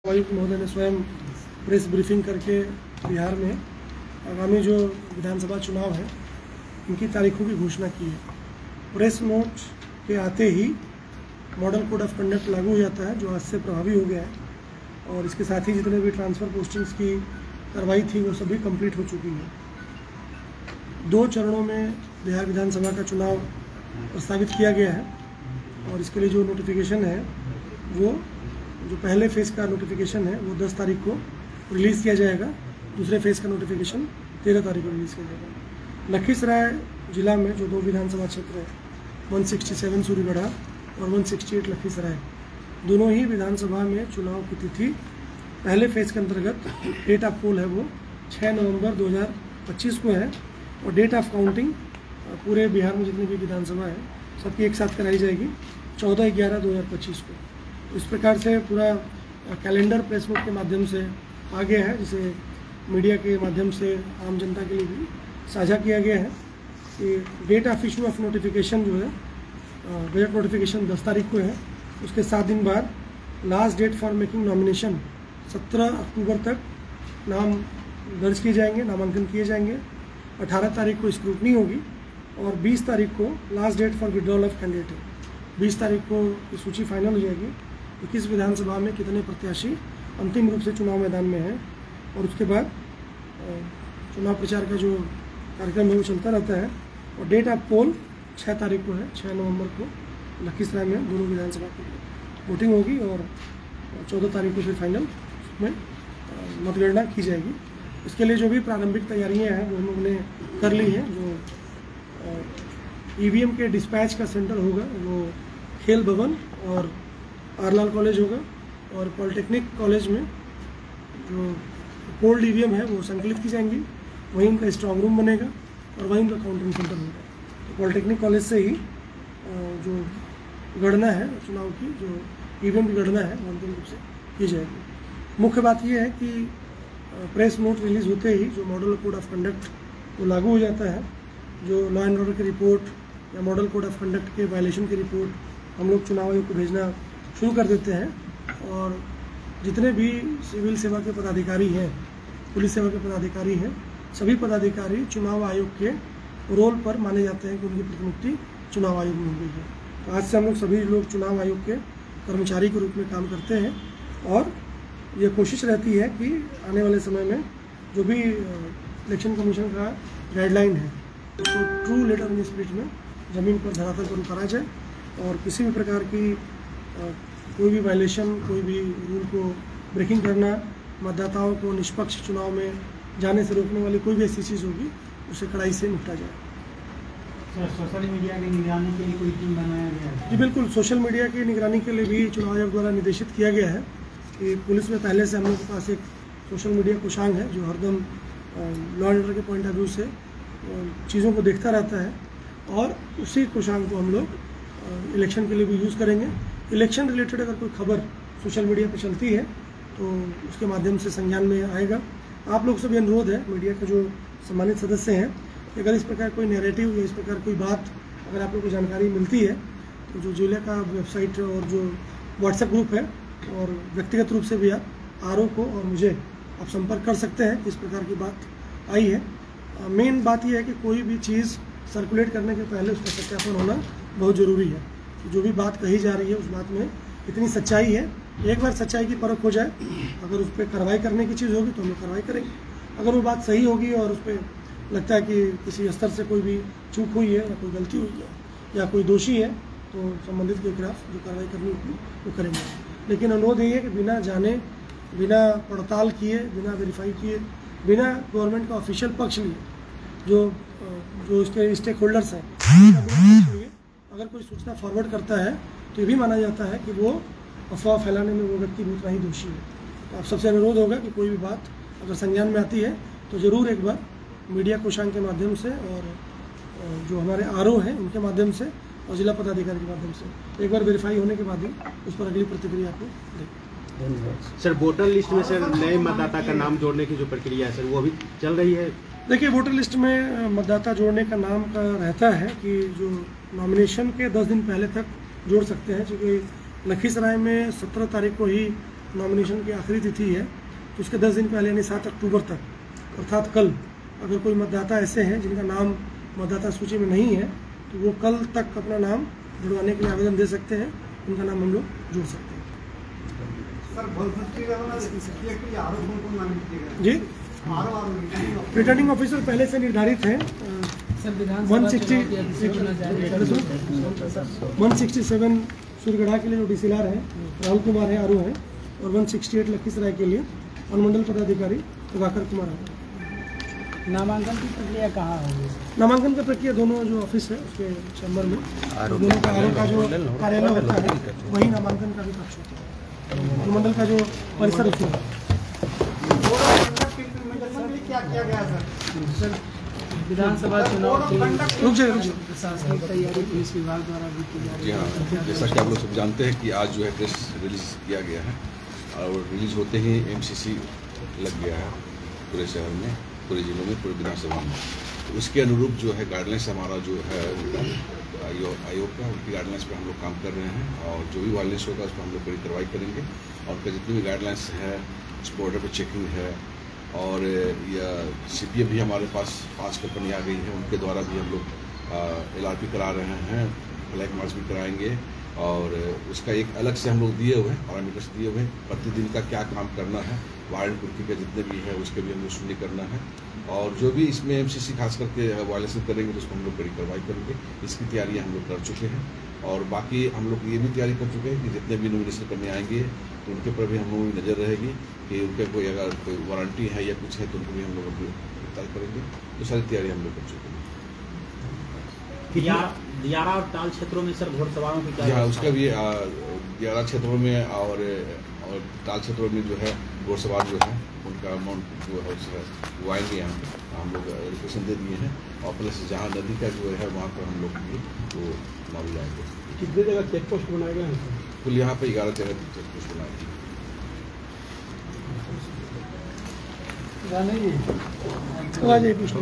आयुक्त महोदय ने स्वयं प्रेस ब्रीफिंग करके बिहार में आगामी जो विधानसभा चुनाव है इनकी तारीखों की घोषणा की है। प्रेस नोट के आते ही मॉडल कोड ऑफ कंडक्ट लागू हो जाता है, जो आज से प्रभावी हो गया है और इसके साथ ही जितने भी ट्रांसफ़र पोस्टिंग्स की कार्रवाई थी वो सभी कंप्लीट हो चुकी है। 2 चरणों में बिहार विधानसभा का चुनाव प्रस्तावित किया गया है और इसके लिए जो नोटिफिकेशन है वो जो पहले फेज़ का नोटिफिकेशन है वो 10 तारीख को रिलीज़ किया जाएगा। दूसरे फेज़ का नोटिफिकेशन 13 तारीख को रिलीज़ किया जाएगा। लखीसराय जिला में जो 2 विधानसभा क्षेत्र है 167 सूरीगढ़ा और 168 लखीसराय, दोनों ही विधानसभा में चुनाव की तिथि पहले फेज़ के अंतर्गत डेट ऑफ पोल है वो 6 नवंबर 2025 को है और डेट ऑफ काउंटिंग पूरे बिहार में जितनी भी विधानसभा है सबकी एक साथ कराई जाएगी 14/11/2025 को। इस प्रकार से पूरा कैलेंडर प्रेस नोट के माध्यम से आ गया है, जिसे मीडिया के माध्यम से आम जनता के लिए भी साझा किया गया है कि date of issue of notification जो है गजट नोटिफिकेशन 10 तारीख को है। उसके 7 दिन बाद last date for making nomination 17 October तक नाम दर्ज किए जाएंगे, नामांकन किए जाएंगे। 18 तारीख को स्क्रूटनी होगी और 20 तारीख को last date for withdrawal of candidate है। 20 तारीख को सूची फाइनल हो जाएगी कि किस विधानसभा में कितने प्रत्याशी अंतिम रूप से चुनाव मैदान में हैं और उसके बाद चुनाव प्रचार का जो कार्यक्रम है वो चलता रहता है। और डेट ऑफ पोल 6 तारीख को है, 6 नवंबर को लखीसराय में दोनों विधानसभा की वोटिंग होगी और 14 तारीख को फिर फाइनल में मतगणना की जाएगी। इसके लिए जो भी प्रारंभिक तैयारियां हैं वो हम लोगों ने कर ली हैं। जो ईवीएम के डिस्पैच का सेंटर होगा वो खेल भवन और आरलाल कॉलेज होगा और पॉलिटेक्निक कॉलेज में जो कोल्ड ईवीएम है वो संकलित की जाएंगी, वहीं उनका स्ट्रॉन्ग रूम बनेगा और वहीं उनका काउंटिंग सेंटर होगा। तो पॉलिटेक्निक कॉलेज से ही जो गणना है चुनाव की, जो ईवीएम की गणना है वो अंतिम रूप से की जाएगी। मुख्य बात यह है कि प्रेस नोट रिलीज़ होते ही जो मॉडल कोड ऑफ कंडक्ट वो लागू हो जाता है। जो लॉ एंड ऑर्डर की रिपोर्ट या मॉडल कोड ऑफ कंडक्ट के वायलेशन की रिपोर्ट हम लोग चुनाव आयोग को भेजना शुरू कर देते हैं और जितने भी सिविल सेवा के पदाधिकारी हैं, पुलिस सेवा के पदाधिकारी हैं, सभी पदाधिकारी चुनाव आयोग के रोल पर माने जाते हैं कि उनकी प्रतिनियुक्ति चुनाव आयोग में हो गई है। तो आज से हम लोग सभी लोग चुनाव आयोग के कर्मचारी के रूप में काम करते हैं और ये कोशिश रहती है कि आने वाले समय में जो भी इलेक्शन कमीशन का गाइडलाइन है उसको ट्रू लेटर इन स्पिरिट में ज़मीन पर धरातल पर उतारा जाए और किसी भी प्रकार की कोई भी वायलेशन, कोई भी रूल को ब्रेकिंग करना, मतदाताओं को निष्पक्ष चुनाव में जाने से रोकने वाली कोई भी ऐसी चीज़ होगी उसे कड़ाई से निपटा जाए। सर, सोशल मीडिया की निगरानी के लिए कोई टीम बनाया गया है? जी बिल्कुल, सोशल मीडिया की निगरानी के लिए भी चुनाव आयोग द्वारा निर्देशित किया गया है कि पुलिस में पहले से हम लोग के पास एक सोशल मीडिया कोषांग है जो हरदम लॉ एंड ऑर्डर के पॉइंट ऑफ व्यू से चीज़ों को देखता रहता है और उसी कोषांग को हम लोग इलेक्शन के लिए भी यूज़ करेंगे। इलेक्शन रिलेटेड अगर कोई खबर सोशल मीडिया पर चलती है तो उसके माध्यम से संज्ञान में आएगा। आप लोग से भी अनुरोध है, मीडिया के जो सम्मानित सदस्य हैं, कि अगर इस प्रकार कोई नैरेटिव या इस प्रकार कोई बात अगर आप लोग को जानकारी मिलती है तो जो जिले का वेबसाइट और जो व्हाट्सएप ग्रुप है और व्यक्तिगत रूप से भी आप आरओ को और मुझे आप संपर्क कर सकते हैं। इस प्रकार की बात आई है। मेन बात यह है कि कोई भी चीज़ सर्कुलेट करने के पहले उसका सत्यापन होना बहुत ज़रूरी है। जो भी बात कही जा रही है उस बात में इतनी सच्चाई है, एक बार सच्चाई की परख हो जाए, अगर उस पर कार्रवाई करने की चीज़ होगी तो हम लोग कार्रवाई करेंगे। अगर वो बात सही होगी और उस पर लगता है कि किसी स्तर से कोई भी चूक हुई है या कोई गलती हुई है या कोई दोषी है तो संबंधित के खिलाफ जो कार्रवाई करनी होगी वो करेंगे। लेकिन अनुरोध ये है कि बिना जाने, बिना पड़ताल किए, बिना वेरीफाई किए, बिना गवर्नमेंट का ऑफिशियल पक्ष लिए जो इसके स्टेक होल्डर्स हैं अगर कोई सूचना फॉरवर्ड करता है तो ये भी माना जाता है कि वो अफवाह फैलाने में वो व्यक्ति उतना ही दोषी है। तो आप सबसे अनुरोध होगा कि कोई भी बात अगर संज्ञान में आती है तो ज़रूर एक बार मीडिया कोषांग के माध्यम से और जो हमारे आरओ हैं उनके माध्यम से और जिला पदाधिकारी के माध्यम से एक बार वेरीफाई होने के बाद ही उस पर अगली प्रतिक्रिया आपको दें। धन्यवाद। सर, वोटर लिस्ट में सर नए मतदाता का नाम जोड़ने की जो प्रक्रिया है सर वो अभी चल रही है? देखिए, वोटर लिस्ट में मतदाता जोड़ने का नाम का रहता है कि जो नॉमिनेशन के 10 दिन पहले तक जोड़ सकते हैं, क्योंकि लखीसराय में 17 तारीख को ही नॉमिनेशन की आखिरी तिथि है, तो उसके 10 दिन पहले यानी 7 अक्टूबर तक अर्थात कल अगर कोई मतदाता ऐसे हैं जिनका नाम मतदाता सूची में नहीं है तो वो कल तक अपना नाम जुड़वाने के लिए आवेदन दे सकते हैं, उनका नाम हम लोग जोड़ सकते हैं। जी, रिटर्निंग ऑफिसर पहले से निर्धारित है। 167 सूर्यगढ़ा के लिए जो डीसीएलआर है राहुल कुमार है, आरओ है, और 168 लखीसराय के लिए अनुमंडल पदाधिकारी प्रभाकर कुमार है। नामांकन की प्रक्रिया कहाँ होगी? नामांकन का प्रक्रिया दोनों जो ऑफिस है उसके चैम्बर में, दोनों का आरओ का जो कार्यालय होता है वही नामांकन का भी कक्ष होता है, अनुमंडल का जो परिसर उसमें क्या किया गया सर? विधानसभा चुनाव की प्रशासनिक तैयारी पुलिस विभाग द्वारा भी की जा रही जी हाँ, जैसा कि आप लोग सब जानते हैं कि आज जो है प्रेस रिलीज किया गया है और रिलीज होते ही एमसीसी लग गया है पूरे शहर में, पूरे जिलों में, पूरे विधानसभा में। तो उसके अनुरूप जो है गाइडलाइंस हमारा जो है आयोग का, उनकी गाइडलाइंस पे हम लोग काम कर रहे हैं और जो भी वायलेंस होगा उस पर हम लोग बड़ी कार्रवाई करेंगे। और उनका जितनी भी गाइडलाइंस है, उस बॉर्डर पर चेकिंग है और या सीपीए भी हमारे पास 5 कंपनी आ गई है, उनके द्वारा भी हम लोग LRP करा रहे हैं, फ्लैग मार्च भी कराएंगे और उसका एक अलग से हम लोग दिए हुए हैं, पैरामीटर्स दिए हुए हैं, प्रतिदिन का क्या काम करना है, वारंट कुर्की का जितने भी है उसके भी हम लोग शून्य करना है और जो भी इसमें एमसीसी खास करके वायलेशन करेंगे तो उसको हम लोग बड़ी कार्रवाई करेंगे। इसकी तैयारियां हम लोग कर चुके हैं और बाकी हम लोग ये भी तैयारी कर चुके हैं कि जितने भी नॉमिनेशन करने आएंगे तो उनके ऊपर भी हम लोगों की नज़र रहेगी कि उनके कोई अगर कोई वारंटी है या कुछ है तो उनको भी हम लोग गिरफ्तार करेंगे। तो सारी तैयारी हम लोग कर चुके हैं। दियारा और ताल क्षेत्रों में सर घोड़सवारों की हाँ, उसका भी दियारा क्षेत्रों में और ताल क्षेत्रों में जो है घोड़सवार जो है उनका अमाउंट जो है वो आएंगे यहाँ पे, हम लोग एलोकेशन दे दिए हैं और प्लस जहाँ नदी का जो है वहाँ पर हम लोग वो मालूम जाएंगे। कितने जगह चेक पोस्ट बनाए गए हैं? कुल यहाँ पे 11 जगह चेक पोस्ट बनाए तो आज ये पूछ लो।